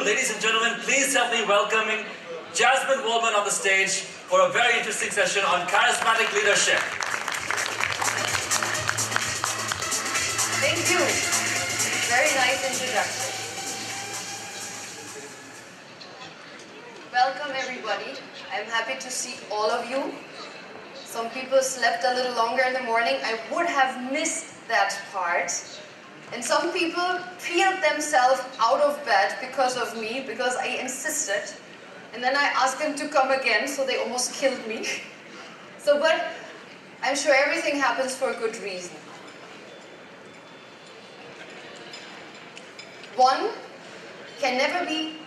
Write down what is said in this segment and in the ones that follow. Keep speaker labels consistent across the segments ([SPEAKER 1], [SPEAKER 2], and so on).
[SPEAKER 1] ladies and gentlemen, please help me welcoming Jasmin Waldmann on the stage for a very interesting session on charismatic leadership.
[SPEAKER 2] Thank you. Very nice introduction. Welcome everybody. I'm happy to see all of you. Some people slept a little longer in the morning. I would have missed that part. And some people peeled themselves out of bed because of me, because I insisted. And then I asked them to come again, so they almost killed me. But I'm sure everything happens for a good reason. One can never be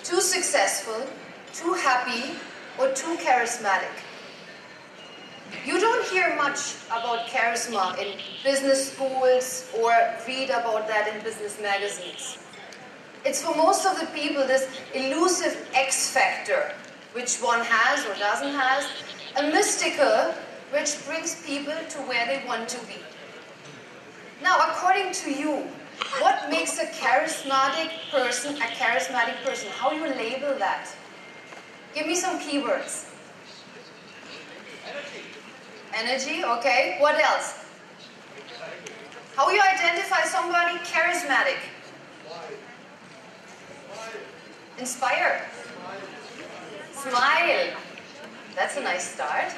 [SPEAKER 2] too successful, too happy, or too charismatic. You don't hear much about charisma in business schools or read about that in business magazines. It's for most of the people this elusive X factor, which one has or doesn't have, a mystical which brings people to where they want to be. Now, according to you, what makes a charismatic person a charismatic person? How you label that? Give me some keywords. Energy, okay. What else? How you identify somebody charismatic? Inspire. Smile. That's a nice start.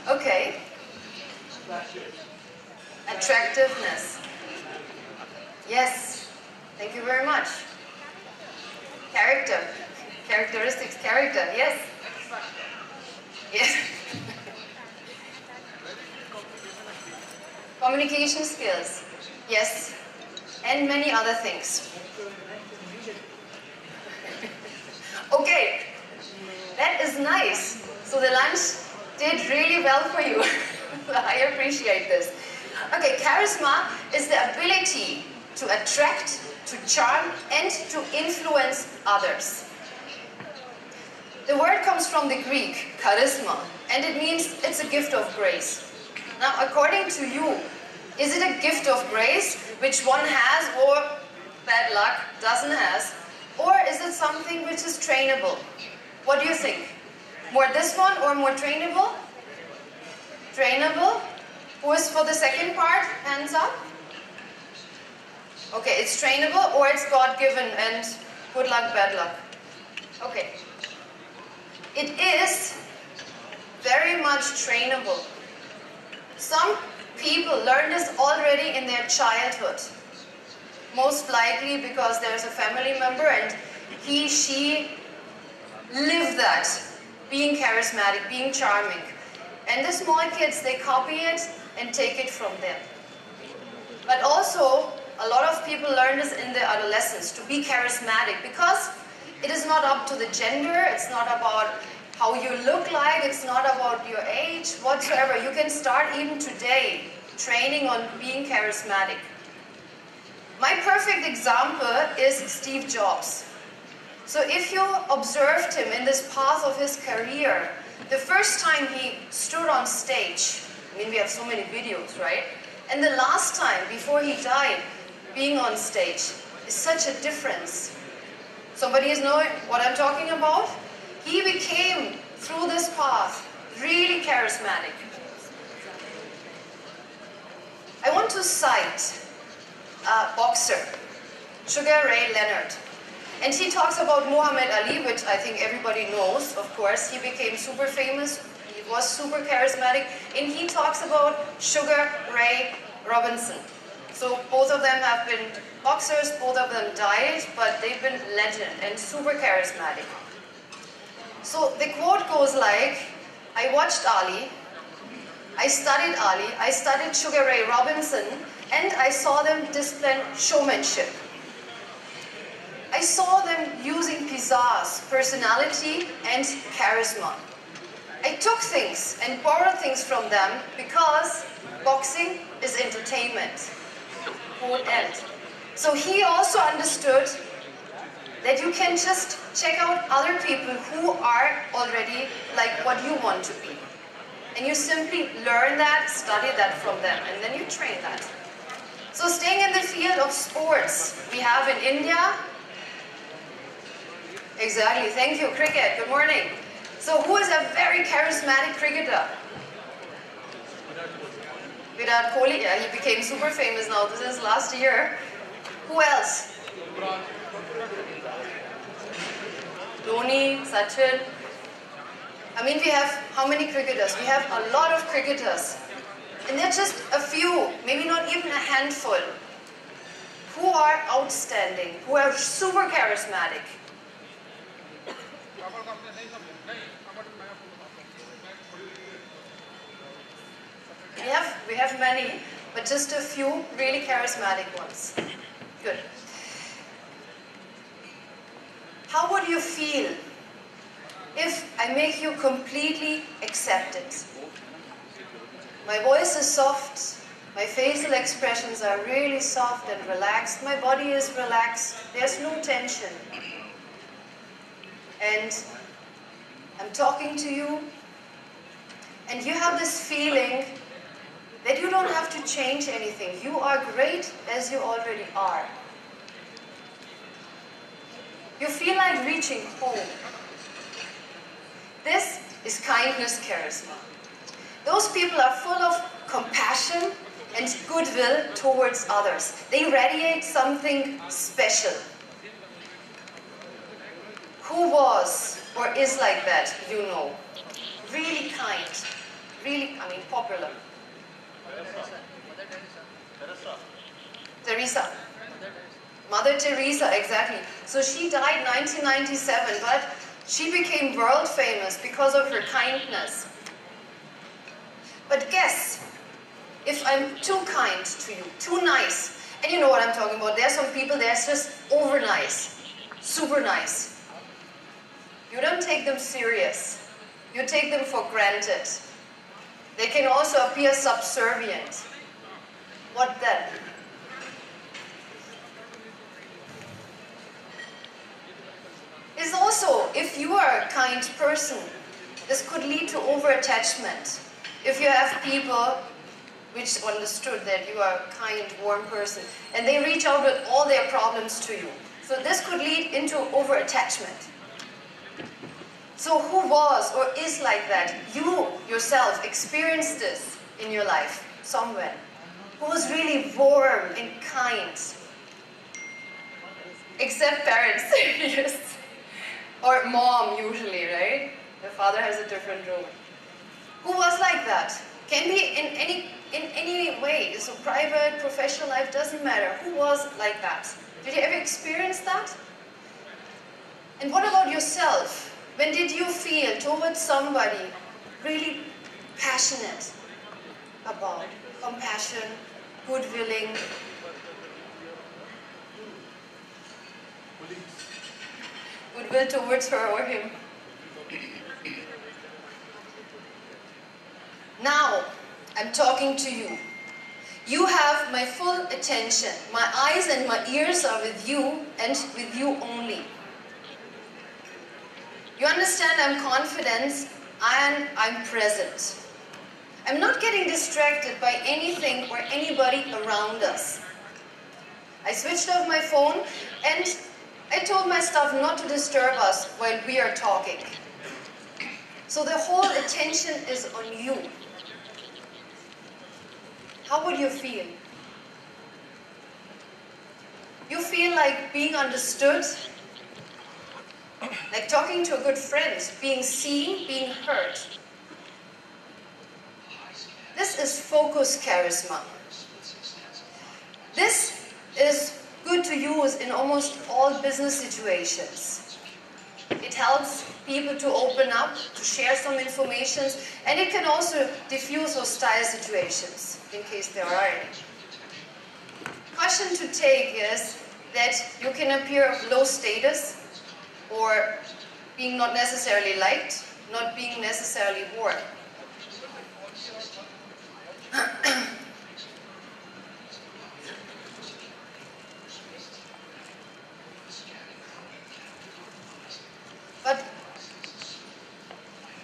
[SPEAKER 2] Okay. Attractiveness. Yes. Thank you very much. Character. Characteristics. Character. Yes. Yes. Communication skills, yes, and many other things. Okay, that is nice. So the lunch did really well for you. I appreciate this. Okay, charisma is the ability to attract, to charm, and to influence others. The word comes from the Greek, charisma, and it means it's a gift of grace. Now, according to you, is it a gift of grace, which one has or, bad luck, doesn't have? Or is it something which is trainable? What do you think? More this one or more trainable? Trainable? Who is for the second part? Hands up. Okay, it's trainable or it's God-given and good luck, bad luck. Okay. It is very much trainable. Some people learn this already in their childhood. Most likely because there's a family member and he, she lived that, being charismatic, being charming. And the small kids, they copy it and take it from them. But also, a lot of people learn this in their adolescence, to be charismatic, because it is not up to the gender, it's not about how you look like, it's not about your age whatsoever. You can start even today training on being charismatic. My perfect example is Steve Jobs. So if you observed him in this path of his career, the first time he stood on stage, I mean we have so many videos, right? And the last time before he died, being on stage is such a difference. Somebody is knowing what I'm talking about? He became, through this path, really charismatic. I want to cite a boxer, Sugar Ray Leonard. And he talks about Muhammad Ali, which I think everybody knows, of course. He became super famous, he was super charismatic, and he talks about Sugar Ray Robinson. So both of them have been boxers, both of them died, but they've been legend and super charismatic. So the quote goes like, I watched Ali, I studied Sugar Ray Robinson, and I saw them display showmanship. I saw them using pizzazz, personality, and charisma. I took things and borrowed things from them because boxing is entertainment. Quote end. So he also understood that you can just check out other people who are already like what you want to be. And you simply learn that, study that from them, and then you train that. So staying in the field of sports, we have in India Exactly. Thank you. Cricket. Good morning. So who is a very charismatic cricketer? Virat Kohli. Yeah, he became super famous now. This is last year. Who else? Dhoni, Sachin. I mean, we have how many cricketers? We have a lot of cricketers. And they're just a few, maybe not even a handful, who are outstanding, who are super charismatic. We have many, but just a few really charismatic ones. Good. How would you feel if I make you completely accepted? My voice is soft, my facial expressions are really soft and relaxed, my body is relaxed, there's no tension. And I'm talking to you, and you have this feeling that you don't have to change anything. You are great as you already are. You feel like reaching home. This is kindness charisma. Those people are full of compassion and goodwill towards others. They radiate something special. Who was or is like that, you know? Really kind. Really, popular. Teresa. Mother Teresa, exactly. So she died 1997, but she became world famous because of her kindness. But guess, if I'm too kind to you, too nice, and you know what I'm talking about, there are some people that's just over nice, super nice. You don't take them serious. You take them for granted. They can also appear subservient. What then? Is also, if you are a kind person, this could lead to over-attachment. If you have people which understood that you are a kind, warm person, and they reach out with all their problems to you. So this could lead into over-attachment. So who was or is like that? You yourself experienced this in your life, somewhere. Who was really warm and kind. Except parents, yes. Or mom usually, right? The father has a different role. Who was like that? Can be in any way. So private, professional life, doesn't matter. Who was like that? Did you ever experience that? And what about yourself? When did you feel towards somebody really passionate about compassion, good-willing? Goodwill towards her or him. Now, I'm talking to you. You have my full attention. My eyes and my ears are with you and with you only. You understand I'm confident and I'm present. I'm not getting distracted by anything or anybody around us. I switched off my phone and I told my staff not to disturb us while we are talking. So the whole attention is on you. How would you feel? You feel like being understood, like talking to a good friend, being seen, being heard. This is focus charisma. This is good to use in almost all business situations. It helps people to open up, to share some information, and it can also diffuse hostile situations, in case there are any. Caution to take is that you can appear of low status, or being not necessarily liked, not being necessarily warm. But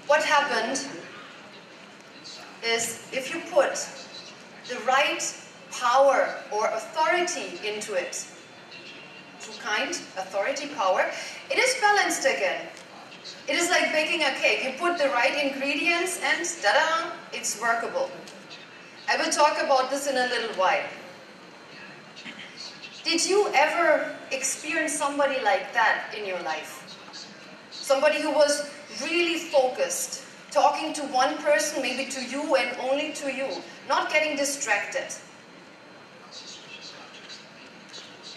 [SPEAKER 2] what happened is if you put the right power or authority into it, too kind, authority, power, it is balanced again. It is like baking a cake. You put the right ingredients and ta-da, it's workable. I will talk about this in a little while. Did you ever experience somebody like that in your life? Somebody who was really focused, talking to one person, maybe to you and only to you, not getting distracted.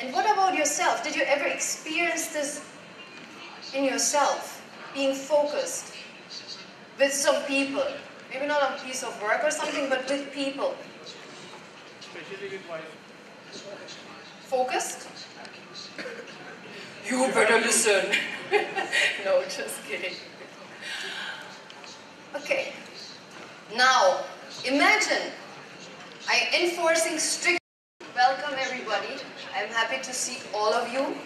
[SPEAKER 2] And what about yourself? Did you ever experience this in yourself? Being focused with some people. Maybe not on a piece of work or something, but with people.
[SPEAKER 3] Especially with wife.
[SPEAKER 2] Focused? You better listen. No, just kidding. Okay. Now, imagine I'm enforcing strict. Welcome everybody. I'm happy to see all of you.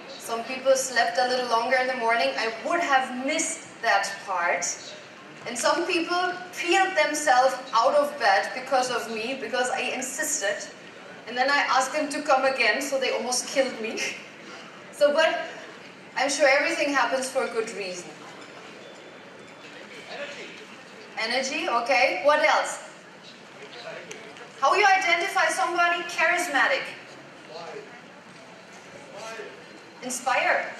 [SPEAKER 2] Some people slept a little longer in the morning. I would have missed that part. And some people peeled themselves out of bed because of me, because I insisted. And then I asked them to come again, so they almost killed me. So, but I'm sure everything happens for a good reason. Energy, okay. What else? How you identify somebody? Charismatic. Inspire.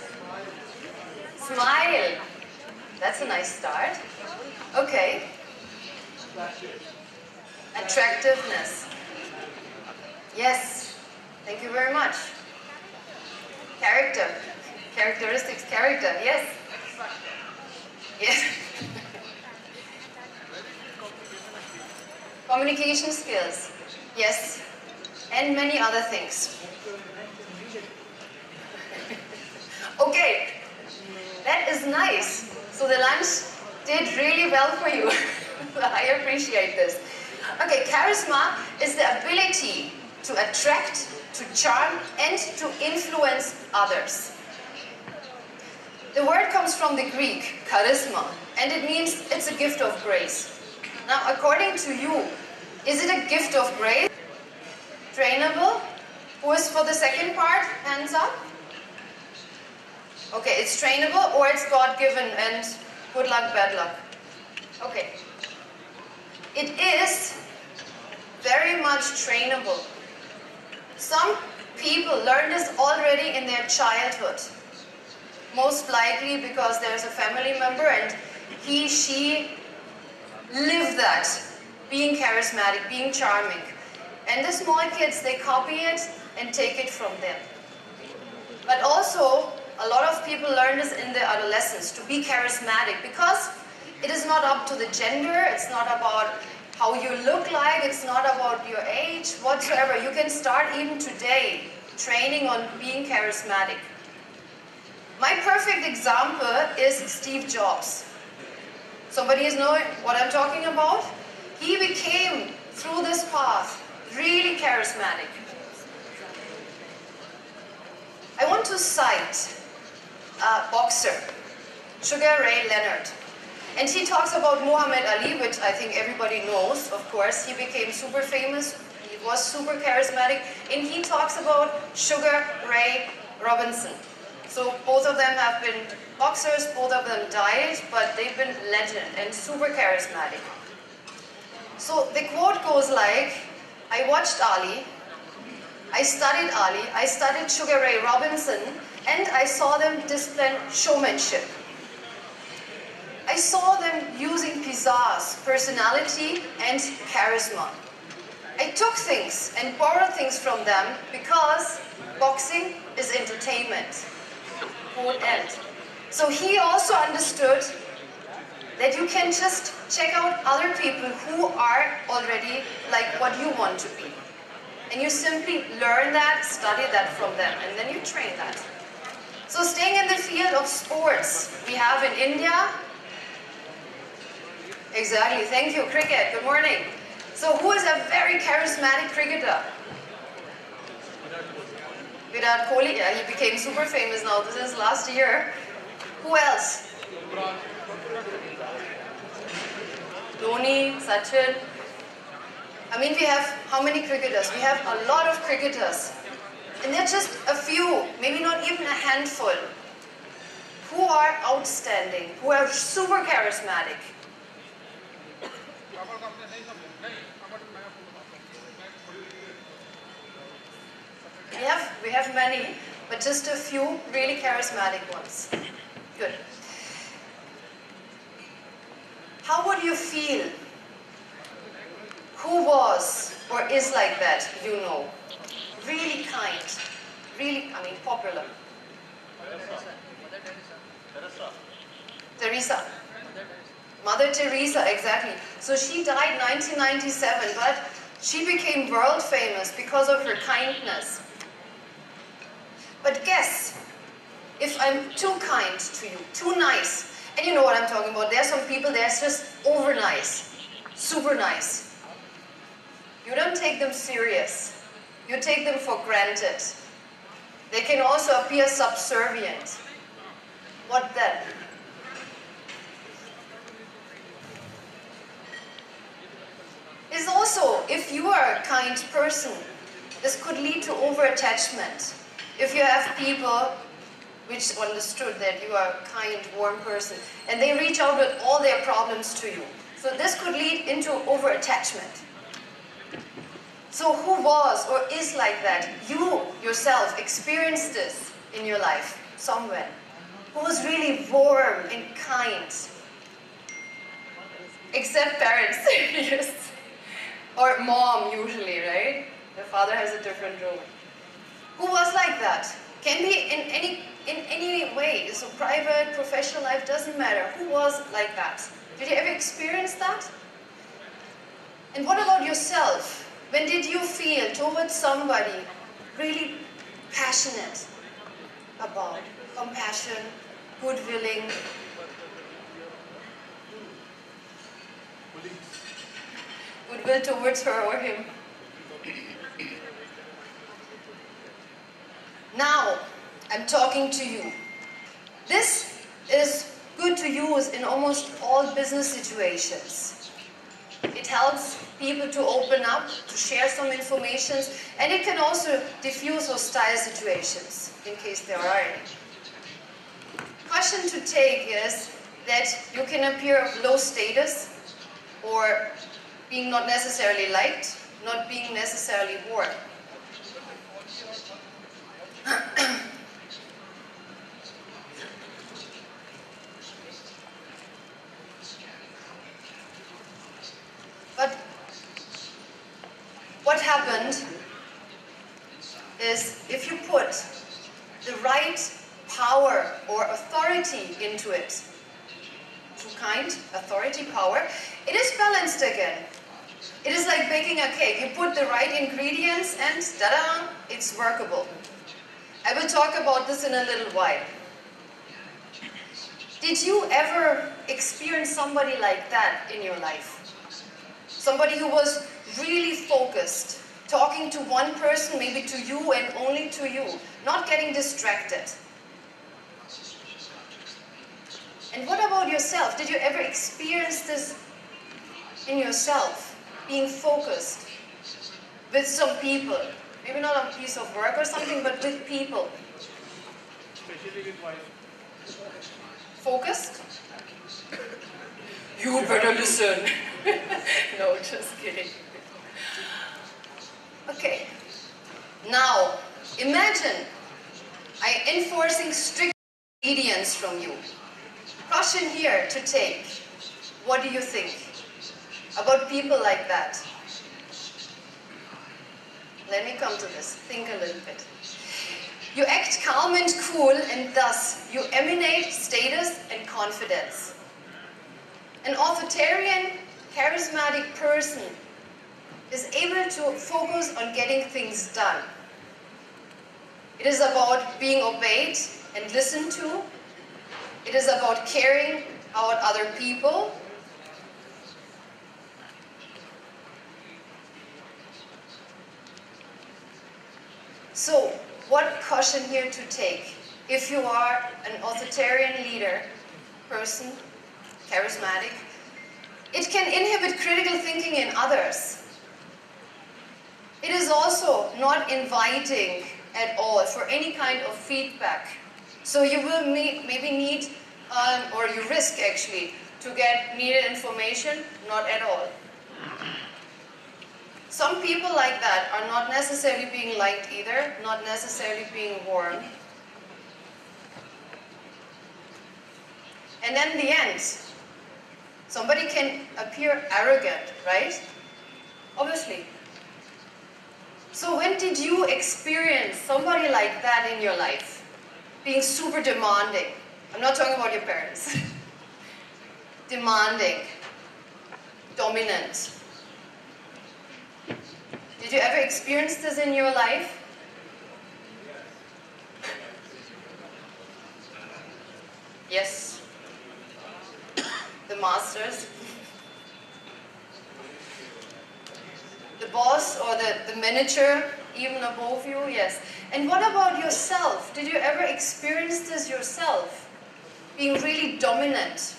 [SPEAKER 2] Smile. That's a nice start. Okay. Attractiveness. Yes. Thank you very much. Character. Characteristics. Character. Yes. Yes. Communication skills. Yes. And many other things. Okay. That is nice. So the lunch did really well for you. I appreciate this. Okay, charisma is the ability to attract, to charm, and to influence others. The word comes from the Greek, charisma, and it means it's a gift of grace. Now, according to you, is it a gift of grace? Trainable? Who is for the second part? Hands up. Okay, it's trainable or it's God-given and good luck, bad luck. Okay. It is very much trainable. Some people learn this already in their childhood. Most likely because there's a family member and he, she lived that. Being charismatic, being charming. And the small kids, they copy it and take it from them. But also, a lot of people learn this in their adolescence, to be charismatic, because it is not up to the gender, it's not about how you look like, it's not about your age, whatsoever. You can start even today training on being charismatic. My perfect example is Steve Jobs. Somebody is knowing what I'm talking about? He became, through this path, really charismatic. I want to cite a boxer, Sugar Ray Leonard. And he talks about Muhammad Ali, which I think everybody knows, of course. He became super famous, he was super charismatic, and he talks about Sugar Ray Robinson. So both of them have been boxers, both of them died, but they've been legend and super charismatic. So the quote goes like, I watched Ali, I studied Sugar Ray Robinson, and I saw them display showmanship. I saw them using pizzazz, personality, and charisma. I took things and borrowed things from them because boxing is entertainment. Quote end. So he also understood that you can just check out other people who are already like what you want to be. And you simply learn that, study that from them, and then you train that. So staying in the field of sports, we have in India, exactly, thank you, cricket, good morning. So who is a very charismatic cricketer? Virat Kohli, yeah, he became super famous now, this is last year. Who else? Dhoni, Sachin. I mean, we have how many cricketers? We have a lot of cricketers. And they're just a few, maybe not even a handful, who are outstanding, who are super charismatic. We have many, but just a few really charismatic ones. Good. How would you feel? Who was or is like that, you know? Really kind, really, popular. Teresa. Mother Teresa, exactly. So she died 1997, but she became world famous because of her kindness. But guess, if I'm too kind to you, too nice, and you know what I'm talking about, there are some people that's just over nice, super nice. You don't take them serious. You take them for granted. They can also appear subservient. What then? Is also, if you are a kind person, this could lead to over-attachment. If you have people which understood that you are a kind, warm person, and they reach out with all their problems to you. So this could lead into over-attachment. So who was or is like that? You yourself experienced this in your life, somewhere. Who was really warm and kind? Except parents, yes. Or mom usually, right? The father has a different role. Who was like that? Can be in any way. So private, professional life, doesn't matter. Who was like that? Did you ever experience that? And what about yourself? When did you feel towards somebody really passionate about compassion, good-willing? Goodwill towards her or him. Now, I'm talking to you. This is good to use in almost all business situations. It helps people to open up, to share some information, and it can also diffuse hostile situations, in case there are any. Caution to take is that you can appear low status, or being not necessarily liked, not being necessarily warm. But what happened is if you put the right power or authority into it, too kind, authority, power, it is balanced again. It is like baking a cake. You put the right ingredients and ta-da, it's workable. I will talk about this in a little while. Did you ever experience somebody like that in your life? Somebody who was really focused, talking to one person, maybe to you and only to you, not getting distracted. And what about yourself? Did you ever experience this in yourself? Being focused with some people, maybe not on a piece of work or something, but with people.
[SPEAKER 3] Especially with wife.
[SPEAKER 2] Focused? You better listen. No, just kidding. Okay. Now, imagine I'm enforcing strict obedience from you. Caution here to take. What do you think about people like that? Let me come to this. Think a little bit. You act calm and cool, and thus you emanate status and confidence. An authoritarian, charismatic person is able to focus on getting things done. It is about being obeyed and listened to. It is about caring about other people. So, what caution here to take? If you are an authoritarian leader, person, charismatic, it can inhibit critical thinking in others. It is also not inviting at all for any kind of feedback. So you will maybe need, or you risk actually, to get needed information, not at all. Some people like that are not necessarily being liked either, not necessarily being warm. And then in the end, somebody can appear arrogant, right? Obviously. So when did you experience somebody like that in your life? Being super demanding. I'm not talking about your parents. Demanding. Dominant. Did you ever experience this in your life? Yes. The masters. The boss or the manager, even above you, yes. And what about yourself? Did you ever experience this yourself? Being really dominant,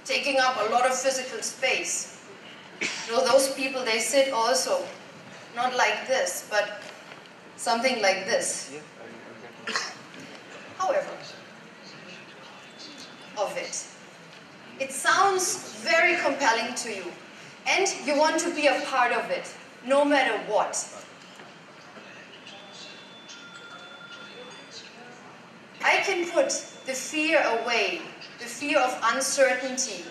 [SPEAKER 2] taking up a lot of physical space. You know, those people, they sit also, not like this, but something like this. However, of it. It sounds very compelling to you. And you want to be a part of it, no matter what. I can put the fear away, the fear of uncertainty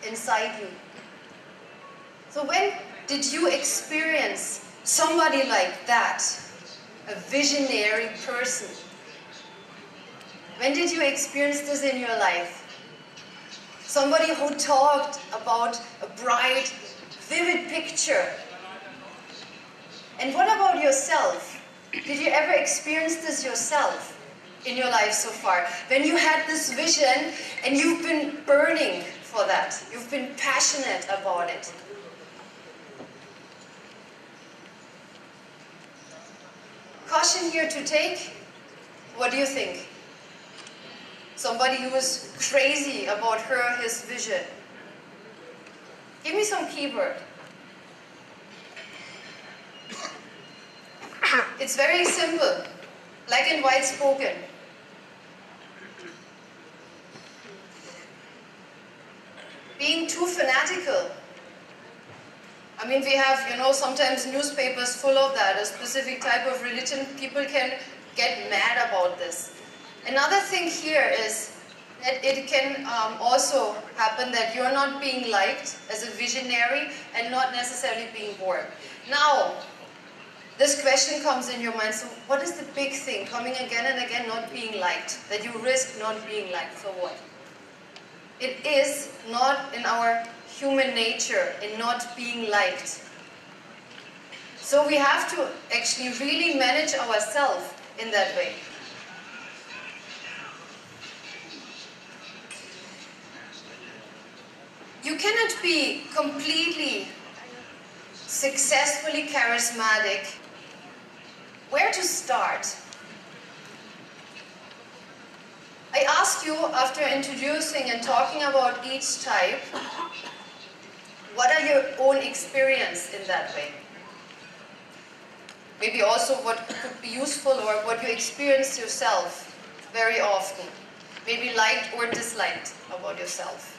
[SPEAKER 2] inside you. So when did you experience somebody like that, a visionary person? When did you experience this in your life? Somebody who talked about a bright, vivid picture. And what about yourself? Did you ever experience this yourself in your life so far? When you had this vision and you've been burning for that. You've been passionate about it. Caution here to take. What do you think? Somebody who was crazy about his vision. Give me some keyword. It's very simple, black and white spoken. Being too fanatical. I mean, we have, sometimes newspapers full of that, a specific type of religion. People can get mad about this. Another thing here is that it can also happen that you're not being liked as a visionary and not necessarily being warm. Now, this question comes in your mind, so what is the big thing coming again and again not being liked, that you risk not being liked, so what? It is not in our human nature in not being liked. So we have to actually really manage ourselves in that way. You cannot be completely, successfully charismatic. Where to start? I ask you, after introducing and talking about each type, what are your own experience in that way? Maybe also what could be useful or what you experience yourself very often. Maybe liked or disliked about yourself.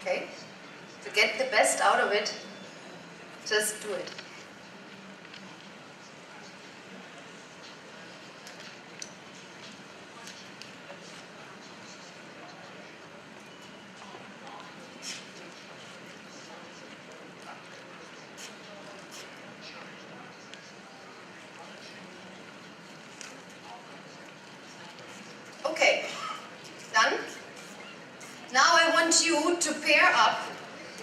[SPEAKER 2] Okay? To get the best out of it, just do it. Okay, done? Now I want you to pair up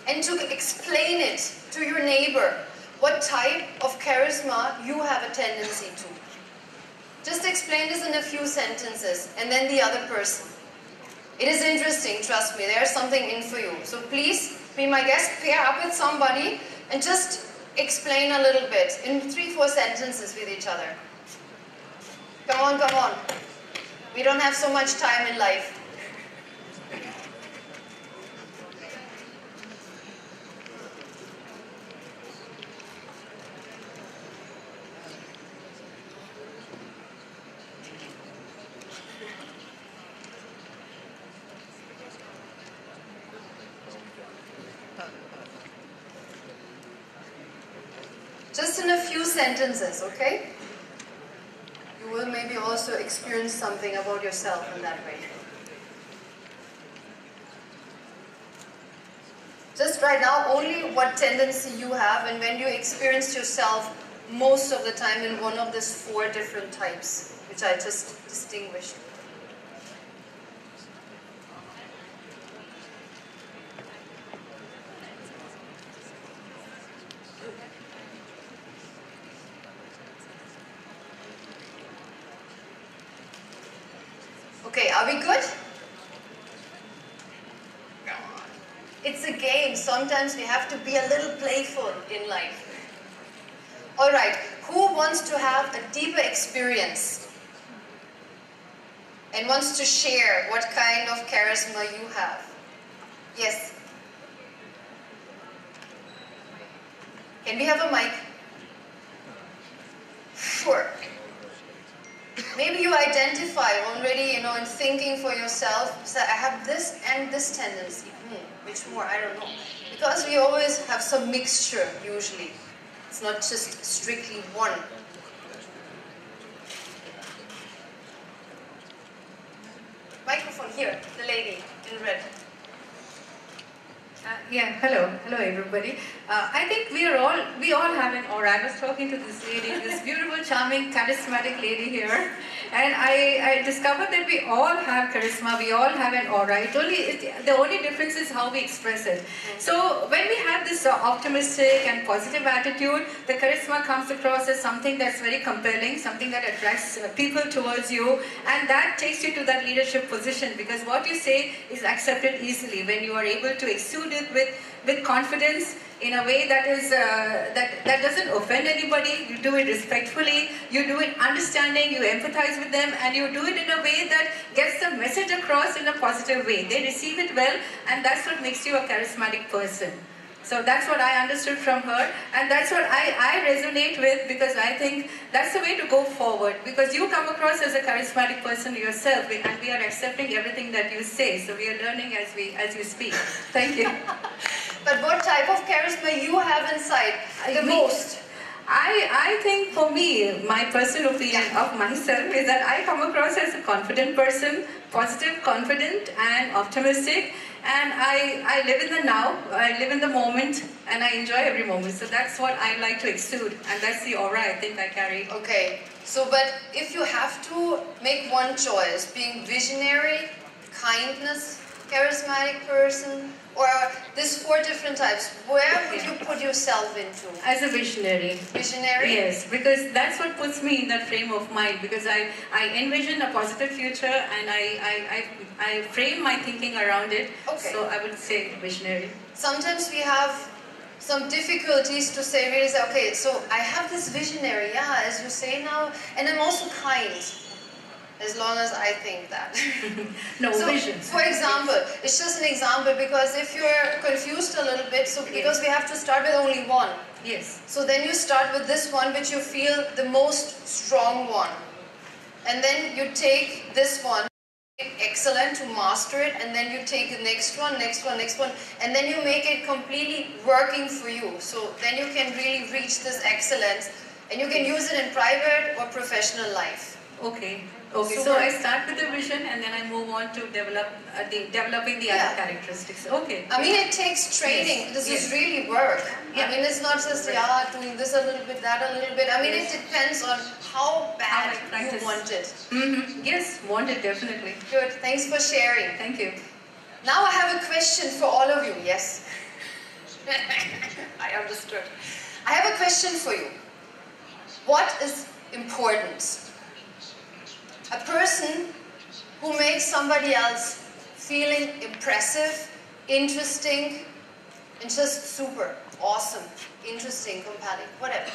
[SPEAKER 2] and to explain it to your neighbor what type of charisma you have a tendency to. Just explain this in a few sentences and then the other person. It is interesting, trust me, there's something in for you. So please, be my guest, pair up with somebody and just explain a little bit in 3-4 sentences with each other. Come on, come on. We don't have so much time in life. Just in a few sentences, okay? You will maybe also experience something about yourself in that way. Just right now, only what tendency you have and when you experience yourself most of the time in one of these 4 different types, which I just distinguished. Okay, are we good? It's a game. Sometimes we have to be a little playful in life. All right, who wants to have a deeper experience and wants to share what kind of charisma you have? Yes. Can we have a mic? Sure. Maybe you identify already, you know, in thinking for yourself, so I have this and this tendency. Which more? I don't know. Because we always have some mixture, usually. It's not just strictly one. Microphone here, the lady in red.
[SPEAKER 4] Hello everybody. I think we all have an aura. I was talking to this lady, this beautiful, charming, charismatic lady here, and I discovered that we all have charisma, we all have an aura. The only difference is how we express it. So when we have this optimistic and positive attitude, the charisma comes across as something that's very compelling, something that attracts people towards you, and that takes you to that leadership position, because what you say is accepted easily when you are able to exude it with confidence in a way that is that doesn't offend anybody. You do it respectfully, you do it understanding, you empathize with them, and you do it in a way that gets the message across in a positive way. They receive it well, and that's what makes you a charismatic person. So that's what I understood from her, and that's what I resonate with, because I think that's the way to go forward, because you come across as a charismatic person yourself, and we are accepting everything that you say, so we are learning as you speak. Thank you.
[SPEAKER 2] But what type of charisma you have inside the most?
[SPEAKER 4] I think for me, my personal opinion of myself is that I come across as a confident person, positive, confident and optimistic, and I live in the now, I live in the moment, and I enjoy every moment. So that's what I like to exude, and that's the aura I think I carry.
[SPEAKER 2] Okay, so but if you have to make one choice, being visionary, kindness, charismatic person, or these 4 different types, where would you put yourself into?
[SPEAKER 4] As a visionary.
[SPEAKER 2] Visionary?
[SPEAKER 4] Yes, because that's what puts me in that frame of mind, because I envision a positive future, and I frame my thinking around it.
[SPEAKER 2] Okay.
[SPEAKER 4] So I would say visionary.
[SPEAKER 2] Sometimes we have some difficulties to really say, okay, so I have this visionary, yeah, as you say now, and I'm also kind. As long as I think that.
[SPEAKER 4] No,
[SPEAKER 2] so,
[SPEAKER 4] vision.
[SPEAKER 2] For example, it's just an example, because if you're confused a little bit, so because we have to start with only one.
[SPEAKER 4] Yes.
[SPEAKER 2] So then you start with this one which you feel the most strong one. And then you take this one, excellent, to master it, and then you take the next one, and then you make it completely working for you. So then you can really reach this excellence, and you can use it in private or professional life.
[SPEAKER 4] Okay. Okay, so I start with the vision, and then I move on to developing the other characteristics. Okay.
[SPEAKER 2] I mean, it takes training. This is really work. Yeah. I mean, it's not just doing this a little bit, that a little bit. I mean, it depends on how bad you want it.
[SPEAKER 4] Yes, want it, definitely.
[SPEAKER 2] Good. Thanks for sharing.
[SPEAKER 4] Thank you.
[SPEAKER 2] Now I have a question for all of you. Yes. I understood. I have a question for you. What is important? A person who makes somebody else feeling impressive, interesting, and just super awesome, interesting, compelling, whatever.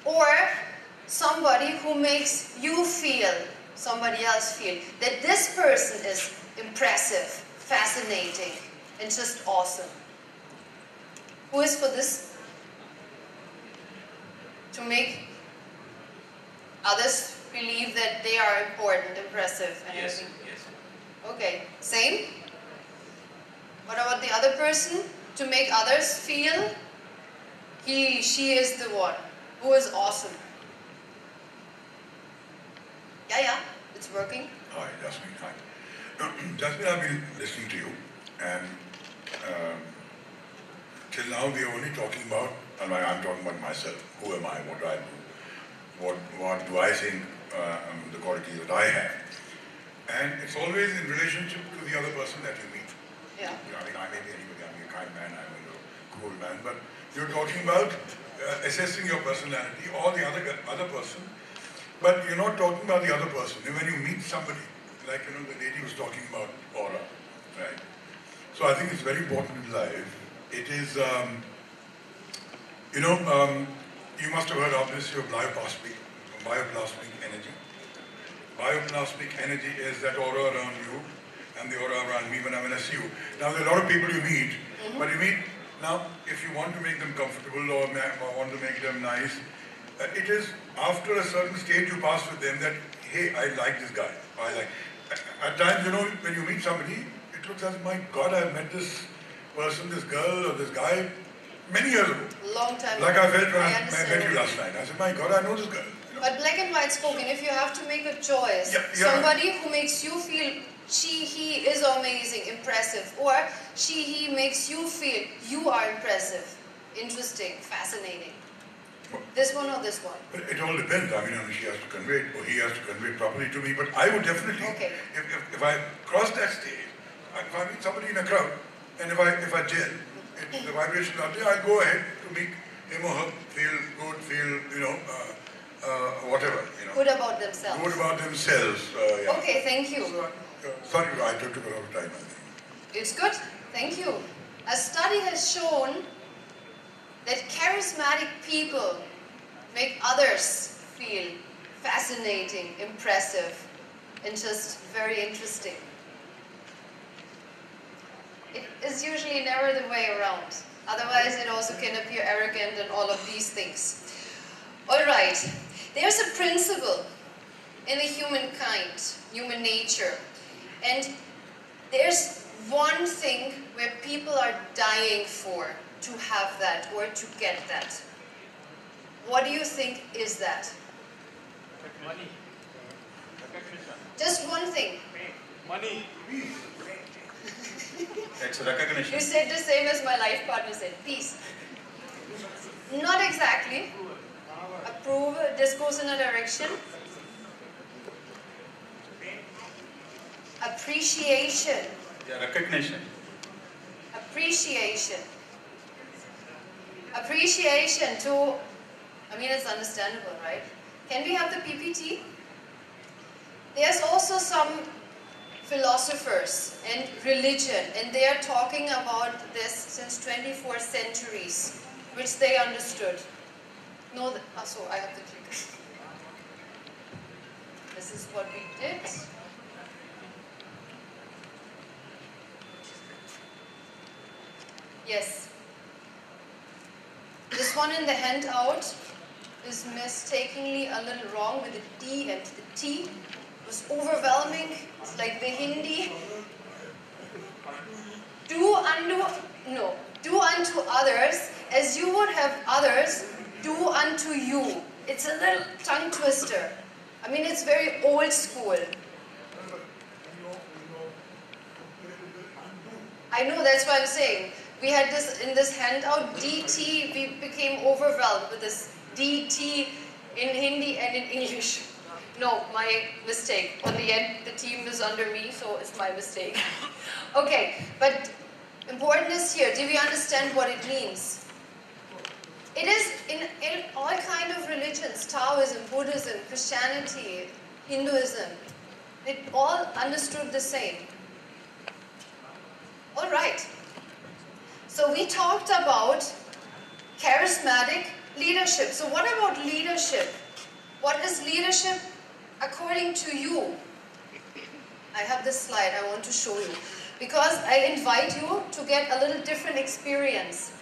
[SPEAKER 2] Or somebody who makes you feel, somebody else feel, that this person is impressive, fascinating, and just awesome. Who is for this? To make others believe that they are important, impressive, and
[SPEAKER 1] Yes,
[SPEAKER 2] everything.
[SPEAKER 1] yes.
[SPEAKER 2] Okay, same. What about the other person? To make others feel she is the one who is awesome. Yeah, it's working.
[SPEAKER 5] Hi, Jasmin. Hi. Jasmin, I've been listening to you, and till now we are only talking about, and I'm talking about myself. Who am I? What do I do? What do I think the qualities that I have? And it's always in relationship to the other person that you meet.
[SPEAKER 2] Yeah.
[SPEAKER 5] I mean, I may be anybody. I'm a kind man. I'm a cool man. But you're talking about assessing your personality or the other person. But you're not talking about the other person. When you meet somebody, like the lady was talking about aura, right? So I think it's very important in life. It is, you must have heard obviously of bioplasmic energy. Bioplasmic energy is that aura around you and the aura around me when I see you. Now there are a lot of people you meet, but you meet, now if you want to make them comfortable or want to make them nice, it is after a certain stage you pass with them that, hey, I like this guy. At times, when you meet somebody, it looks as, my God, I met this person, this girl or this guy many years ago.
[SPEAKER 2] Long time
[SPEAKER 5] Like
[SPEAKER 2] ago.
[SPEAKER 5] I felt when I
[SPEAKER 2] understand.
[SPEAKER 5] met you last night. I said, my God, I know this girl.
[SPEAKER 2] But black and white spoken, if you have to make a choice,
[SPEAKER 5] Yeah.
[SPEAKER 2] somebody who makes you feel he is amazing, impressive, or he makes you feel you are impressive, interesting, fascinating. This one or this one?
[SPEAKER 5] But it all depends. I mean, she has to convey it, or he has to convey it properly to me. But I would definitely,
[SPEAKER 2] Okay.
[SPEAKER 5] if I cross that stage, if I meet somebody in a crowd, and if I gel, the vibrations are there, I'll go ahead to make him or her feel good, feel, whatever,
[SPEAKER 2] Good about themselves.
[SPEAKER 5] Good about themselves. Yeah.
[SPEAKER 2] Okay, thank you.
[SPEAKER 5] Sorry, I took a lot of time, I think.
[SPEAKER 2] It's good. Thank you. A study has shown that charismatic people make others feel fascinating, impressive, and just very interesting. It is usually never the way around. Otherwise, it also can appear arrogant and all of these things. All right. There's a principle in the humankind, human nature, and there's one thing where people are dying for to have that or to get that. What do you think is that?
[SPEAKER 3] Money. Recognition.
[SPEAKER 2] Just one thing.
[SPEAKER 3] Money.
[SPEAKER 1] It's recognition.
[SPEAKER 2] You said the same as my life partner said, peace. Not exactly. Approve, this goes in a direction. Appreciation.
[SPEAKER 1] Yeah, recognition.
[SPEAKER 2] Appreciation. Appreciation to, it's understandable, right? Can we have the PPT? There's also some philosophers and religion, and they are talking about this since 24 centuries, which they understood. No, so I have the clicker. This is what we did. Yes. This one in the handout is mistakenly a little wrong with the D and the T. It was overwhelming. It's like the Hindi. Do unto others as you would have others do unto you. It's a little tongue twister. It's very old school. I know, that's what I'm saying. We had this in this handout, DT, we became overwhelmed with this DT in Hindi and in English. No, my mistake. On the end, the team is under me, so it's my mistake. Okay, but important is here, do we understand what it means? It is in all kind of religions, Taoism, Buddhism, Christianity, Hinduism, it all understood the same. All right. So we talked about charismatic leadership. So what about leadership? What is leadership according to you? I have this slide I want to show you because I invite you to get a little different experience.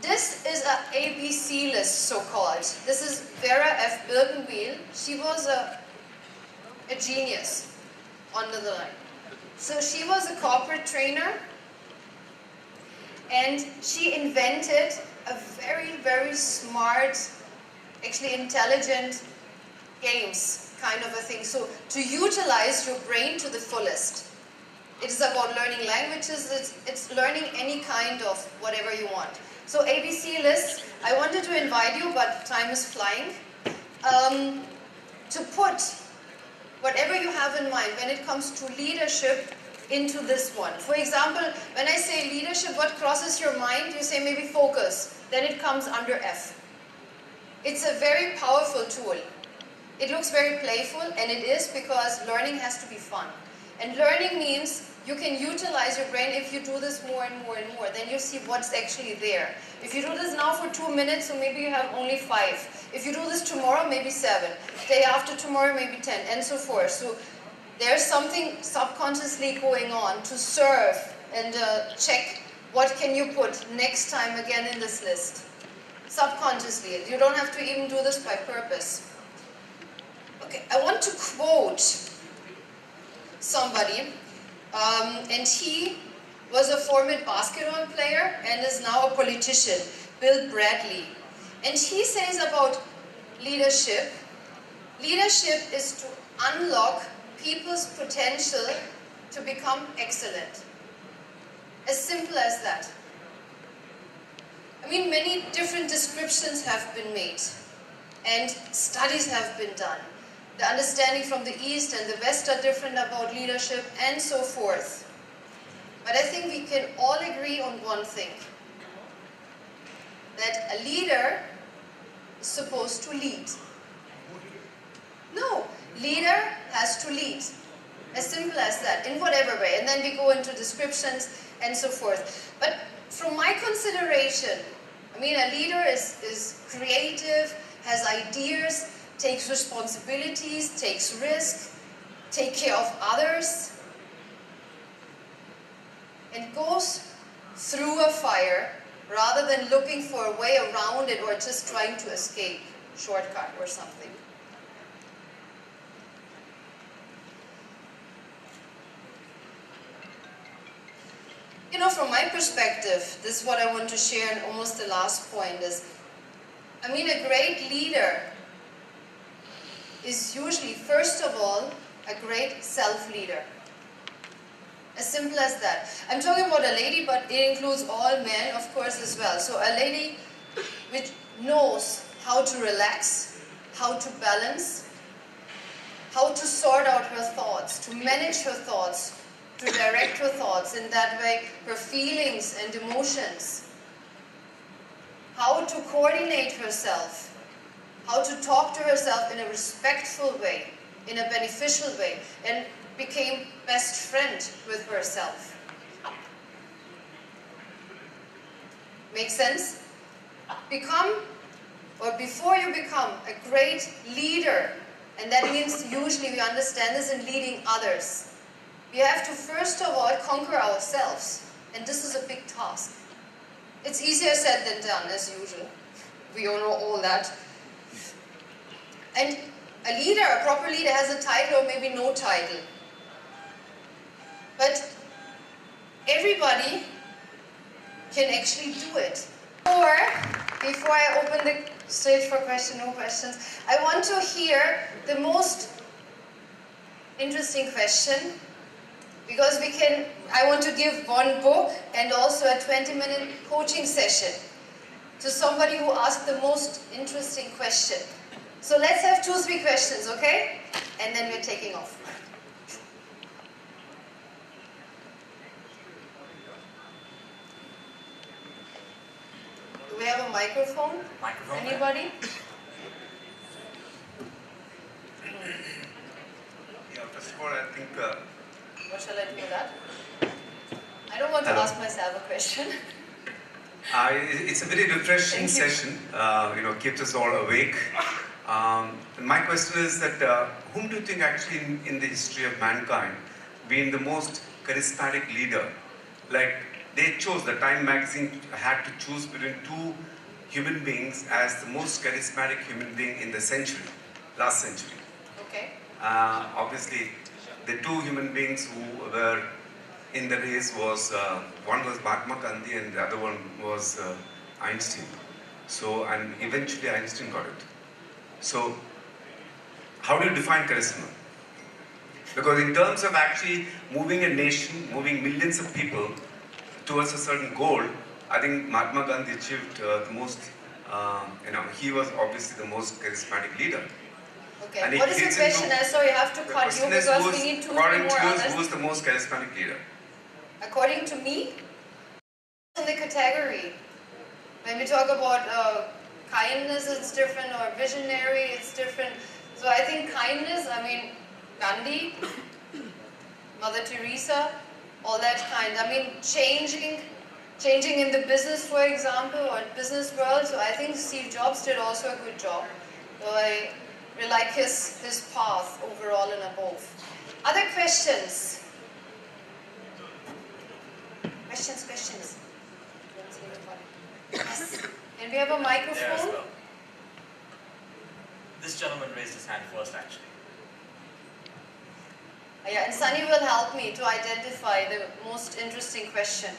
[SPEAKER 2] This is an ABC list, so-called. This is Vera F. Birkenbiel. She was a genius under the line. So she was a corporate trainer, and she invented a very, very smart, actually intelligent games kind of a thing. So to utilize your brain to the fullest. It is about learning languages, it's learning any kind of whatever you want. So ABC list, I wanted to invite you, but time is flying, to put whatever you have in mind when it comes to leadership into this one. For example, when I say leadership, what crosses your mind? You say maybe focus, then it comes under F. It's a very powerful tool. It looks very playful, and it is because learning has to be fun. And learning means you can utilize your brain if you do this more and more and more. Then you see what's actually there. If you do this now for 2 minutes, so maybe you have only 5. If you do this tomorrow, maybe 7. Day after tomorrow, maybe 10, and so forth. So there's something subconsciously going on to serve and check what can you put next time again in this list. Subconsciously. You don't have to even do this by purpose. Okay, I want to quote somebody, and he was a former basketball player and is now a politician, Bill Bradley. And he says about leadership, leadership is to unlock people's potential to become excellent. As simple as that. I mean, many different descriptions have been made and studies have been done. The understanding from the East and the West are different about leadership and so forth. But I think we can all agree on one thing. That a leader is supposed to lead. No, leader has to lead. As simple as that, in whatever way. And then we go into descriptions and so forth. But from my consideration, I mean, a leader is creative, has ideas, takes responsibilities, takes risk, takes care of others, and goes through a fire rather than looking for a way around it or just trying to escape, shortcut or something. You know, from my perspective, this is what I want to share, and almost the last point is, I mean, a great leader is usually, first of all, a great self-leader. As simple as that. I'm talking about a lady, but it includes all men, of course, as well. So a lady which knows how to relax, how to balance, how to sort out her thoughts, to manage her thoughts, to direct her thoughts, in that way, her feelings and emotions, how to coordinate herself, how to talk to herself in a respectful way, in a beneficial way, and became best friend with herself. Make sense? Become, or before you become, a great leader, and that means usually we understand this in leading others. We have to first of all conquer ourselves, and this is a big task. It's easier said than done, as usual. We all know all that. And a leader, a proper leader, has a title or maybe no title. But everybody can actually do it. Or, before I open the stage for no questions, I want to hear the most interesting question, because I want to give one book and also a 20-minute coaching session to somebody who asked the most interesting question. So let's have 2-3 questions, okay? And then we're taking off. Do we have a microphone? Anybody?
[SPEAKER 6] Yeah, first of all, I think...
[SPEAKER 2] What shall I do with that? I don't want to
[SPEAKER 6] Hello.
[SPEAKER 2] ask myself a question.
[SPEAKER 6] It's a very refreshing
[SPEAKER 2] Thank you.
[SPEAKER 6] session, keeps us all awake. And my question is that whom do you think actually in the history of mankind been the most charismatic leader? Like they chose, the Time magazine had to choose between two human beings as the most charismatic human being in the century, last century.
[SPEAKER 2] Okay.
[SPEAKER 6] Obviously, the two human beings who were in the race was, one was Mahatma Gandhi and the other one was Einstein. So, and eventually Einstein got it. So, how do you define charisma? Because in terms of actually moving a nation, moving millions of people towards a certain goal, I think Mahatma Gandhi achieved the most, he was obviously the most charismatic leader.
[SPEAKER 2] Okay.
[SPEAKER 6] And it
[SPEAKER 2] What is the
[SPEAKER 6] fits
[SPEAKER 2] question?
[SPEAKER 6] into-
[SPEAKER 2] I saw you have to
[SPEAKER 6] The
[SPEAKER 2] cut you
[SPEAKER 6] question is,
[SPEAKER 2] because
[SPEAKER 6] who's-
[SPEAKER 2] we need 2 or 3
[SPEAKER 6] according
[SPEAKER 2] more
[SPEAKER 6] to you,
[SPEAKER 2] others.
[SPEAKER 6] who's the most charismatic leader?
[SPEAKER 2] According to me, in the category, when we talk about kindness, it's different, or visionary, it's different. So I think kindness, I mean, Gandhi, Mother Teresa, all that kind. I mean, changing in the business, for example, or business world. So I think Steve Jobs did also a good job. So I really like his path overall and above. Other questions? Questions. Yes. Can we have a
[SPEAKER 1] There as
[SPEAKER 2] microphone?
[SPEAKER 1] well. This gentleman raised his hand first, actually.
[SPEAKER 2] Yeah, and Sunny will help me to identify the most interesting question.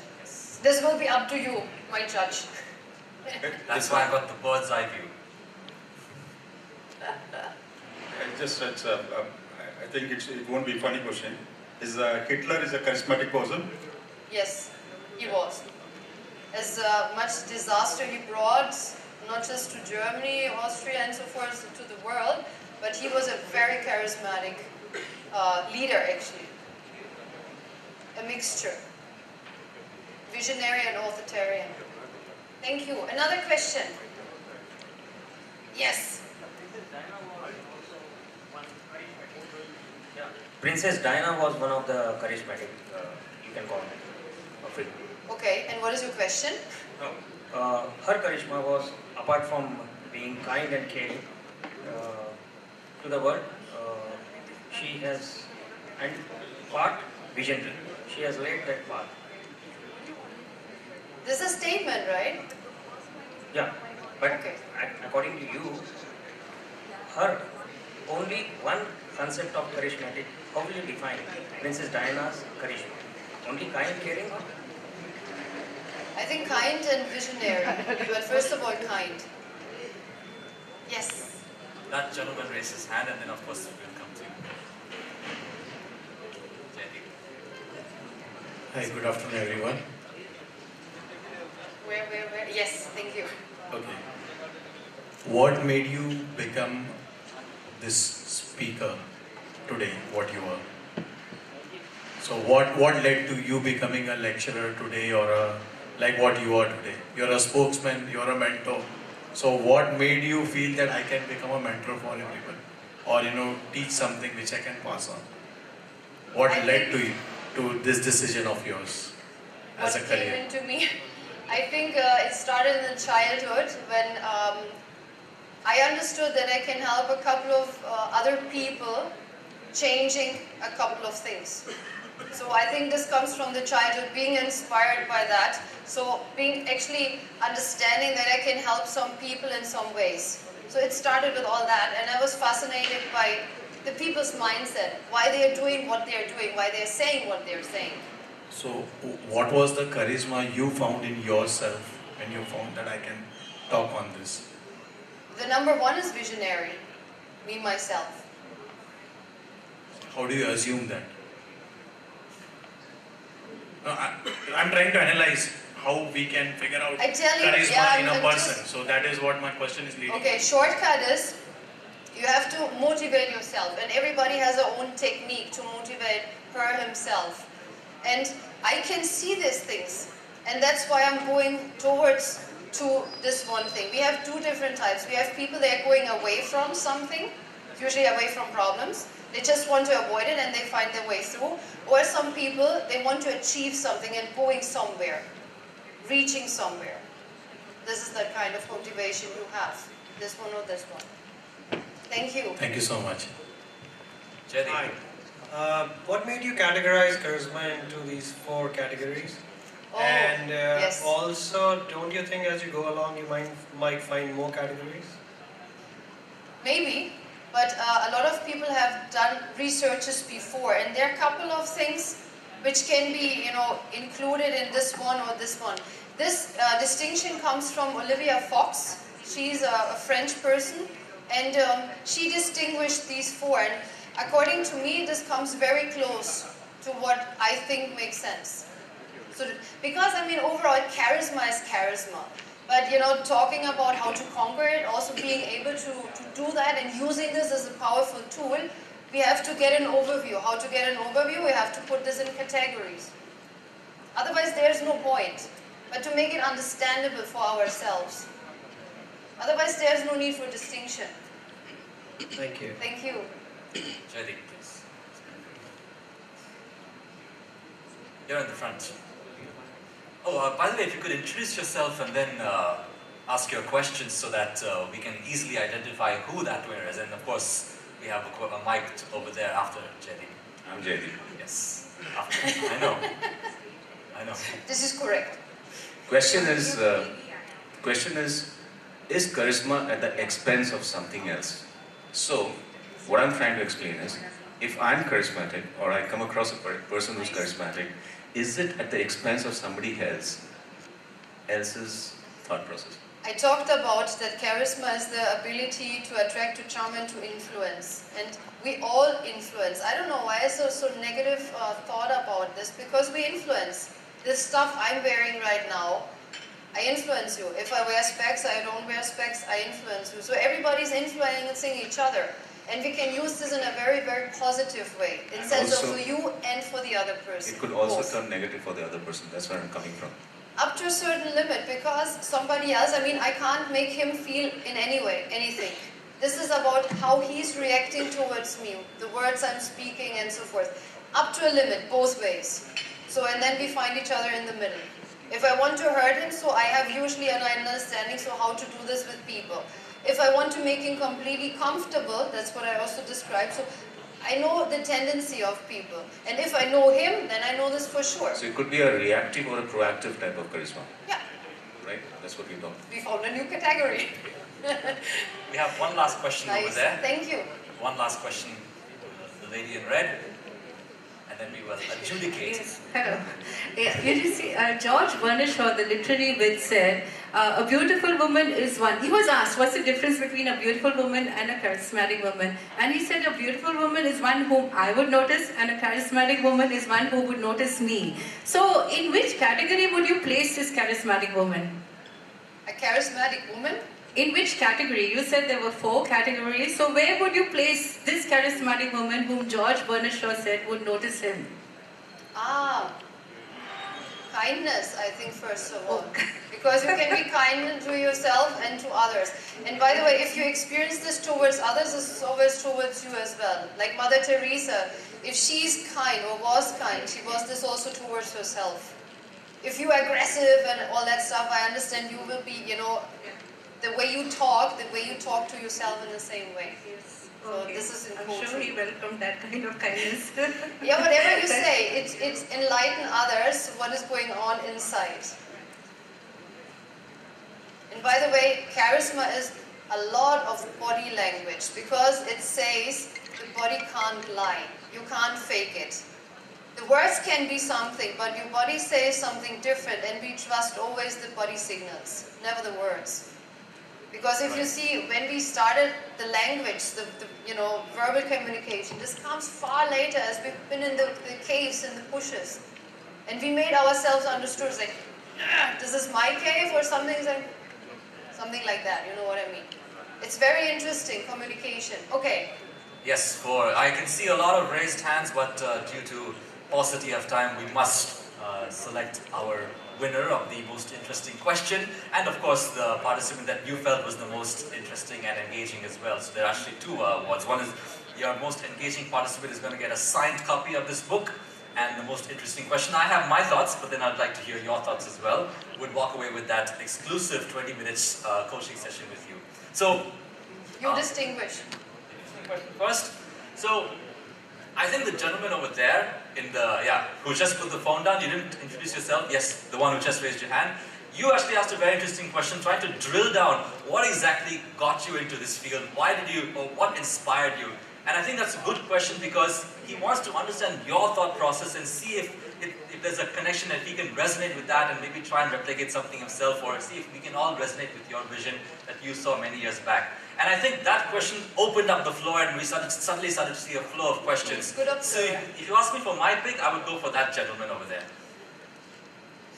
[SPEAKER 2] This will be up to you, my judge.
[SPEAKER 1] That's why I got the bird's eye view.
[SPEAKER 3] I think it won't be a funny question. Is Hitler is a charismatic person?
[SPEAKER 2] Yes, he was. As much disaster he brought, not just to Germany, Austria, and so forth, to the world, but he was a very charismatic leader, actually. A mixture. Visionary and authoritarian. Thank you. Another question? Yes.
[SPEAKER 7] Princess Diana was one of the charismatic, you can call it, of it.
[SPEAKER 2] Okay, and what is your question?
[SPEAKER 7] Her charisma was, apart from being kind and caring to the world, she has, and part visionary. She has laid that path.
[SPEAKER 2] This is a statement, right?
[SPEAKER 7] Yeah, but
[SPEAKER 2] Okay.
[SPEAKER 7] according to you, her only one concept of charismatic, how will you define Princess Diana's charisma? Only kind, caring?
[SPEAKER 2] I think kind and visionary, but first of all, kind. Yes.
[SPEAKER 1] That gentleman raised his hand, and then of course we'll come to you. Jaideep.
[SPEAKER 8] Hi, good afternoon, everyone.
[SPEAKER 2] Where? Yes, thank you.
[SPEAKER 8] Okay. What made you become this speaker today, what you are? So what led to you becoming a lecturer today, or like what you are today? You're a spokesman, you're a mentor. So what made you feel that I can become a mentor for everyone? Or, teach something which I can pass on? What led to you, to this decision of yours as a
[SPEAKER 2] What
[SPEAKER 8] career?
[SPEAKER 2] came into me? I think it started in childhood when I understood that I can help a couple of other people changing a couple of things. So I think this comes from the childhood, being inspired by that. So being actually understanding that I can help some people in some ways. So it started with all that, and I was fascinated by the people's mindset, why they are doing what they are doing, why they are saying what they are saying.
[SPEAKER 8] So, what was the charisma you found in yourself when you found that I can talk on this?
[SPEAKER 2] The number one is visionary, me myself.
[SPEAKER 8] How do you assume that? No, I'm trying to analyze how we can figure out
[SPEAKER 2] I tell you,
[SPEAKER 8] charisma
[SPEAKER 2] yeah,
[SPEAKER 8] in a
[SPEAKER 2] I'm
[SPEAKER 8] person.
[SPEAKER 2] just-
[SPEAKER 8] So that is what my question is leading.
[SPEAKER 2] Okay, shortcut is you have to motivate yourself, and everybody has their own technique to motivate her himself. And I can see these things, and that's why I'm going towards to this one thing. We have two different types. We have people that are going away from something, usually away from problems. They just want to avoid it and they find their way through. Or some people, they want to achieve something and going somewhere, reaching somewhere. This is the kind of motivation you have, this one or this one. Thank you.
[SPEAKER 8] Thank you so much.
[SPEAKER 1] Jaideep.
[SPEAKER 9] Hi. What made you categorize charisma into these 4 categories?
[SPEAKER 2] Oh,
[SPEAKER 9] And
[SPEAKER 2] yes.
[SPEAKER 9] also, don't you think as you go along you might find more categories?
[SPEAKER 2] Maybe, but a lot of people have done researches before, and there are a couple of things which can be, included in this one or this one. This distinction comes from Olivia Fox. She's a French person, and she distinguished these 4. And according to me, this comes very close to what I think makes sense. So, because overall, charisma is charisma. But talking about how to conquer it, also being able to do that and using this as a powerful tool, we have to get an overview. How to get an overview? We have to put this in categories. Otherwise, there's no point. But to make it understandable for ourselves. Otherwise, there's no need for distinction.
[SPEAKER 9] Thank you.
[SPEAKER 2] Thank you.
[SPEAKER 1] Jaideep, please. You're in the front. Oh, by the way, if you could introduce yourself and then ask your questions so that we can easily identify who that winner is. And of course, we have a mic over there after Jaideep.
[SPEAKER 6] I'm Jaideep.
[SPEAKER 1] Yes. After. I know.
[SPEAKER 2] This is correct.
[SPEAKER 6] Question is, is charisma at the expense of something else? So, what I'm trying to explain is, if I'm charismatic or I come across a person who's charismatic, is it at the expense of somebody else's thought process?
[SPEAKER 2] I talked about that charisma is the ability to attract, to charm, and to influence. And we all influence. I don't know why I so negative thought about this, because we influence. This stuff I'm wearing right now, I influence you. If I wear specs, I don't wear specs, I influence you. So everybody's influencing each other. And we can use this in a very, very positive way. In sense of for you and for the other person.
[SPEAKER 6] It could also
[SPEAKER 2] both.
[SPEAKER 6] turn negative for the other person. That's where I'm coming from.
[SPEAKER 2] Up to a certain limit, because somebody else, I can't make him feel in any way, anything. This is about how he's reacting towards me, the words I'm speaking and so forth. Up to a limit, both ways. So, and then we find each other in the middle. If I want to hurt him, so I have usually an understanding, so how to do this with people. If I want to make him completely comfortable, that's what I also described. So I know the tendency of people. And if I know him, then I know this for sure.
[SPEAKER 6] So it could be a reactive or a proactive type of charisma.
[SPEAKER 2] Yeah.
[SPEAKER 6] Right? That's what we talk.
[SPEAKER 2] We found a new category.
[SPEAKER 1] We have one last question
[SPEAKER 2] Nice.
[SPEAKER 1] over there.
[SPEAKER 2] Thank you.
[SPEAKER 1] One last question. The lady in red. And then we will adjudicate.
[SPEAKER 4] Yes, hello. Yeah, you see, George Bernard Shaw, the literary wit, said, a beautiful woman is one. He was asked, what's the difference between a beautiful woman and a charismatic woman? And he said, a beautiful woman is one whom I would notice, and a charismatic woman is one who would notice me. So, in which category would you place this charismatic woman?
[SPEAKER 2] A charismatic woman?
[SPEAKER 4] In which category? You said there were 4 categories. So where would you place this charismatic woman whom George Bernard Shaw said would notice him?
[SPEAKER 2] Kindness, I think, first of all. Because you can be kind to yourself and to others. And by the way, if you experience this towards others, it's always towards you as well. Like Mother Teresa, if she's kind or was kind, she was this also towards herself. If you're aggressive and all that stuff, I understand you will be, the way you talk to yourself in the same way.
[SPEAKER 4] Yes.
[SPEAKER 2] So
[SPEAKER 4] Okay.
[SPEAKER 2] this is
[SPEAKER 4] I'm
[SPEAKER 2] important.
[SPEAKER 4] sure he welcomed that kind of kindness.
[SPEAKER 2] Yeah, whatever you say, it's enlighten others what is going on inside. And by the way, charisma is a lot of body language, because it says the body can't lie. You can't fake it. The words can be something, but your body says something different, and we trust always the body signals, never the words. Because if you see, when we started the language, the verbal communication, this comes far later, as we've been in the caves and the bushes. And we made ourselves understood, it's like, this is my cave, or something like that, you know what I mean? It's very interesting, communication. Okay.
[SPEAKER 1] Yes, I can see a lot of raised hands, but due to paucity of time, we must select our winner of the most interesting question, and of course the participant that you felt was the most interesting and engaging as well. So there are actually two awards. One is your most engaging participant is going to get a signed copy of this book, and the most interesting question. I have my thoughts, but then I'd like to hear your thoughts as well. Would walk away with that exclusive 20 minutes coaching session with you. So,
[SPEAKER 2] You distinguish.
[SPEAKER 1] First, so I think the gentleman over there in the, who just put the phone down, you didn't introduce yourself. Yes, the one who just raised your hand. You actually asked a very interesting question, trying to drill down what exactly got you into this field, why did you, or what inspired you? And I think that's a good question because he wants to understand your thought process and see if there's a connection that he can resonate with that and maybe try and replicate something himself, or see if we can all resonate with your vision that you saw many years back. And I think that question opened up the floor and we suddenly started to see a flow of questions. So if you ask me for my pick, I would go for that gentleman over there.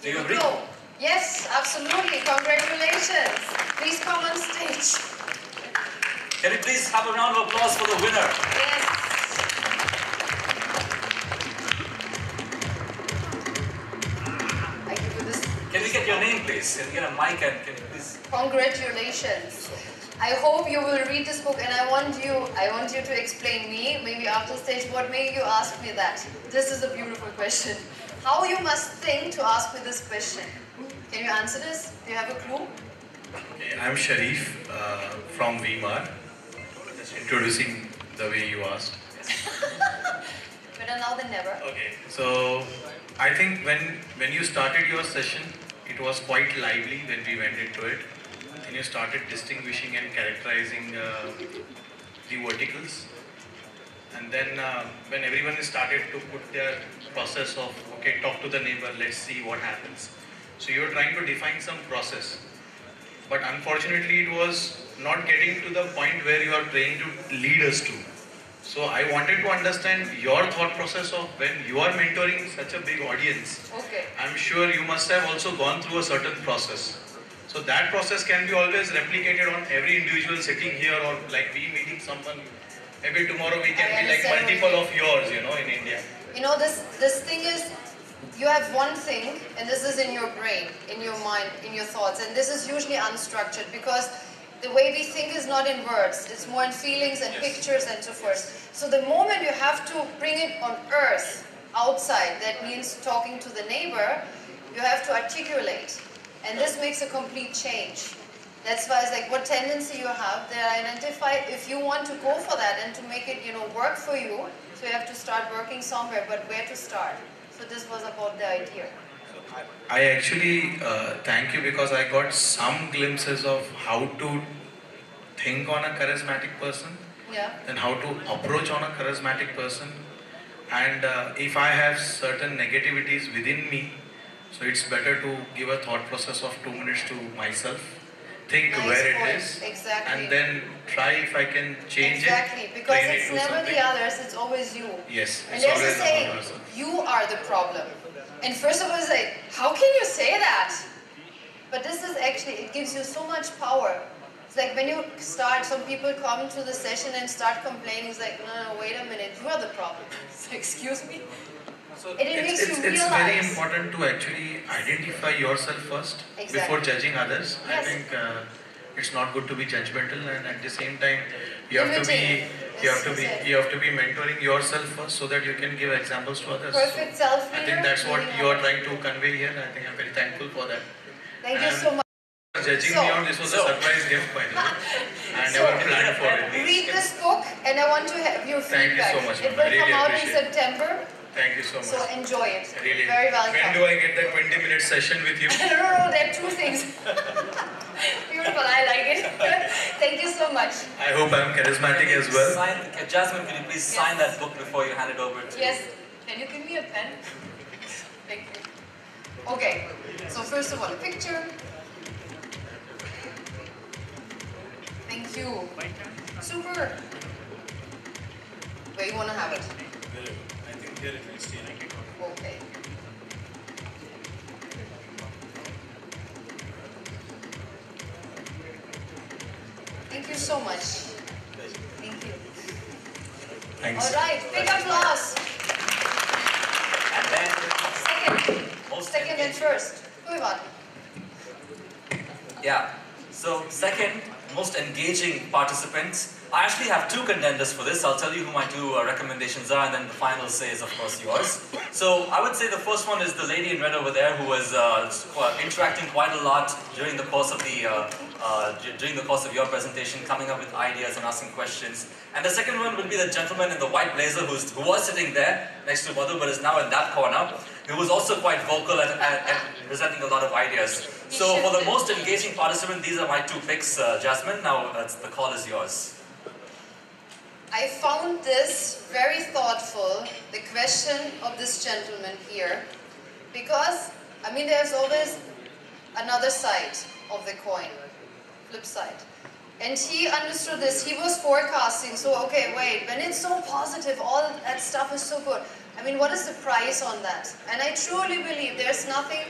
[SPEAKER 1] Do you agree?
[SPEAKER 2] Yes, absolutely. Congratulations. Please come on stage.
[SPEAKER 1] Can we please have a round of applause for the winner?
[SPEAKER 2] Yes. I give you this.
[SPEAKER 1] Can we get your name, please? Can we get a mic and can you please?
[SPEAKER 2] Congratulations. I hope you will read this book, and I want you to explain me, maybe after stage, what made you ask me that. This is a beautiful question. How you must think to ask me this question. Can you answer this? Do you have a clue?
[SPEAKER 8] Okay, I'm Sharif from VMAR. Just introducing the way you asked.
[SPEAKER 2] Better now than never.
[SPEAKER 8] Okay, so I think when you started your session, it was quite lively when we went into it. And you started distinguishing and characterizing the verticals. And then when everyone started to put their process of, okay, talk to the neighbor, let's see what happens. So you were trying to define some process. But unfortunately, it was not getting to the point where you are trying to lead us to. So I wanted to understand your thought process of when you are mentoring such a big audience.
[SPEAKER 2] Okay.
[SPEAKER 8] I'm sure you must have also gone through a certain process. So that process can be always replicated on every individual sitting here, or like we meeting someone. Maybe tomorrow we can be like multiple of yours, you know, in India.
[SPEAKER 2] You know, this thing is, you have one thing, and this is in your brain, in your mind, in your thoughts, and this is usually unstructured because the way we think is not in words, it's more in feelings and pictures and so forth. So the moment you have to bring it on earth, outside, that means talking to the neighbor, you have to articulate. And this makes a complete change. That's why it's like what tendency you have, they identify if you want to go for that and to make it, you know, work for you, so you have to start working somewhere, but where to start? So this was about the idea.
[SPEAKER 8] I actually thank you because I got some glimpses of how to think on a charismatic person and how to approach on a charismatic person. And if I have certain negativities within me, so it's better to give a thought process of 2 minutes to myself, think where it is, and then try if I can change it.
[SPEAKER 2] Exactly, because it's never the others, it's always you.
[SPEAKER 8] Yes,
[SPEAKER 2] and
[SPEAKER 8] it's
[SPEAKER 2] there's a
[SPEAKER 8] always
[SPEAKER 2] saying, you are the problem. And first of all, it's like, how can you say that? But this is actually, it gives you so much power. It's like when you start, some people come to the session and start complaining, it's like, no, wait a minute, you are the problem. So, excuse me?
[SPEAKER 8] So
[SPEAKER 2] and it makes you realize.
[SPEAKER 8] It's very important to actually identify yourself first before judging others. I think it's not good to be judgmental, and at the same time, you have to be mentoring yourself first so that you can give examples to others.
[SPEAKER 2] Perfect self-leader.
[SPEAKER 8] I think that's what you are trying to convey here. I think I'm very thankful for that.
[SPEAKER 2] Thank you so much.
[SPEAKER 8] Judging me on this was a surprise gift, by the way. I never planned for it.
[SPEAKER 2] Read this book, and I want to have your feedback.
[SPEAKER 8] Thank you so much.
[SPEAKER 2] It will come out in September.
[SPEAKER 8] Thank you so much.
[SPEAKER 2] So enjoy it.
[SPEAKER 8] Really.
[SPEAKER 2] Very welcome.
[SPEAKER 8] When do I get the 20-minute session with you?
[SPEAKER 2] No, there are two things. Beautiful, I like it. Thank you so much.
[SPEAKER 8] I hope I'm charismatic as well.
[SPEAKER 1] Jasmine, can you please sign that book before you hand it over to
[SPEAKER 2] Yes. Can you give me a pen? Thank you. Okay. So first of all, a picture. Thank you. Super. Where you want to have it?
[SPEAKER 8] I think here it will stay.
[SPEAKER 2] Okay. Thank you so much. Thank you.
[SPEAKER 8] Thanks.
[SPEAKER 2] All right, big applause.
[SPEAKER 1] And then,
[SPEAKER 2] Second and first. कोई बात नहीं.
[SPEAKER 1] Yeah. So second most engaging participant. I actually have two contenders for this. I'll tell you who my two recommendations are, and then the final say is, of course, yours. So I would say the first one is the lady in red over there, who was interacting quite a lot during the course of your presentation, coming up with ideas and asking questions. And the second one will be the gentleman in the white blazer who was sitting there next to Madhu, but is now in that corner, who was also quite vocal and presenting a lot of ideas. So for the most engaging participant, these are my two picks. Jasmin, now the call is yours.
[SPEAKER 2] I found this very thoughtful, the question of this gentleman here, because, I mean, there's always another side of the coin, flip side. And he understood this, he was forecasting, so okay, wait, when it's so positive, all that stuff is so good, I mean, what is the price on that? And I truly believe there's nothing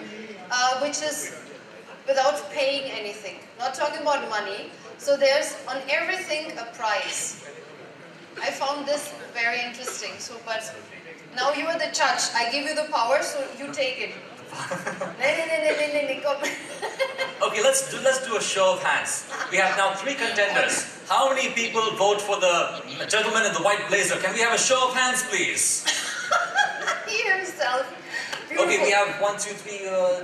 [SPEAKER 2] which is without paying anything, not talking about money, so there's on everything a price. I found this very interesting. So, but now you are the judge. I give you the power, so you take it.
[SPEAKER 1] Okay, let's do a show of hands. We have now 3 contenders. How many people vote for the gentleman in the white blazer? Can we have a show of hands, please?
[SPEAKER 2] He himself. Beautiful.
[SPEAKER 1] Okay, we have 1, 2, 3.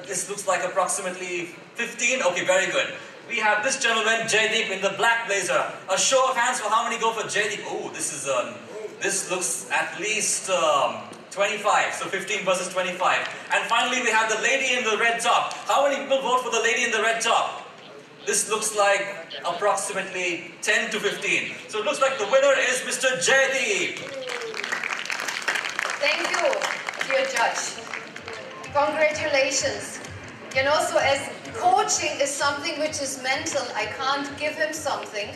[SPEAKER 1] This looks like approximately 15. Okay, very good. We have this gentleman, Jaydeep, in the black blazer. A show of hands for how many go for Jaydeep. Oh, this looks at least 25. So 15 versus 25. And finally, we have the lady in the red top. How many people vote for the lady in the red top? This looks like approximately 10 to 15. So it looks like the winner is Mr. Jaydeep.
[SPEAKER 2] Thank you, dear judge. Congratulations. You know, so as coaching is something which is mental, I can't give him something.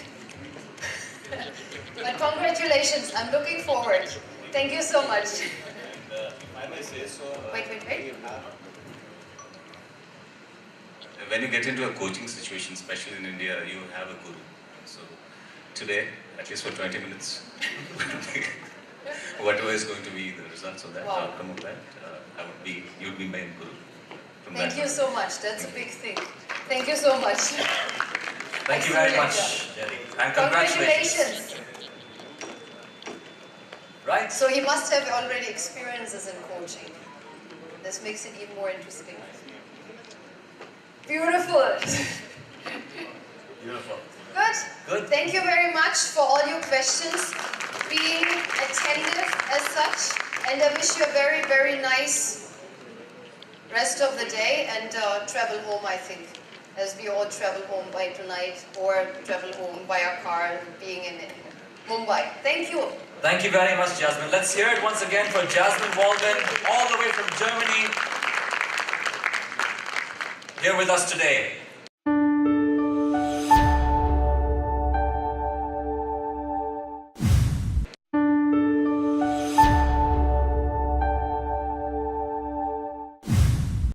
[SPEAKER 2] But congratulations, I'm looking forward. Thank you so much.
[SPEAKER 6] I may say so.
[SPEAKER 2] Wait.
[SPEAKER 6] When you get into a coaching situation, especially in India, you have a guru. So today, at least for 20 minutes, whatever is going to be the results of that, outcome of that, you would be my guru.
[SPEAKER 2] Thank you so much. That's a big thing. Thank you so much.
[SPEAKER 1] Thank you very much, Jaydeep. And congratulations. Right?
[SPEAKER 2] So he must have already experiences in coaching. This makes it even more interesting. Beautiful.
[SPEAKER 1] Beautiful.
[SPEAKER 2] Good. Thank you very much for all your questions, being attentive as such, and I wish you a very, very nice rest of the day and travel home, I think, as we all travel home by tonight or travel home by our car being in Mumbai. Thank you.
[SPEAKER 1] Thank you very much, Jasmin. Let's hear it once again for Jasmin Waldmann, all the way from Germany, here with us today.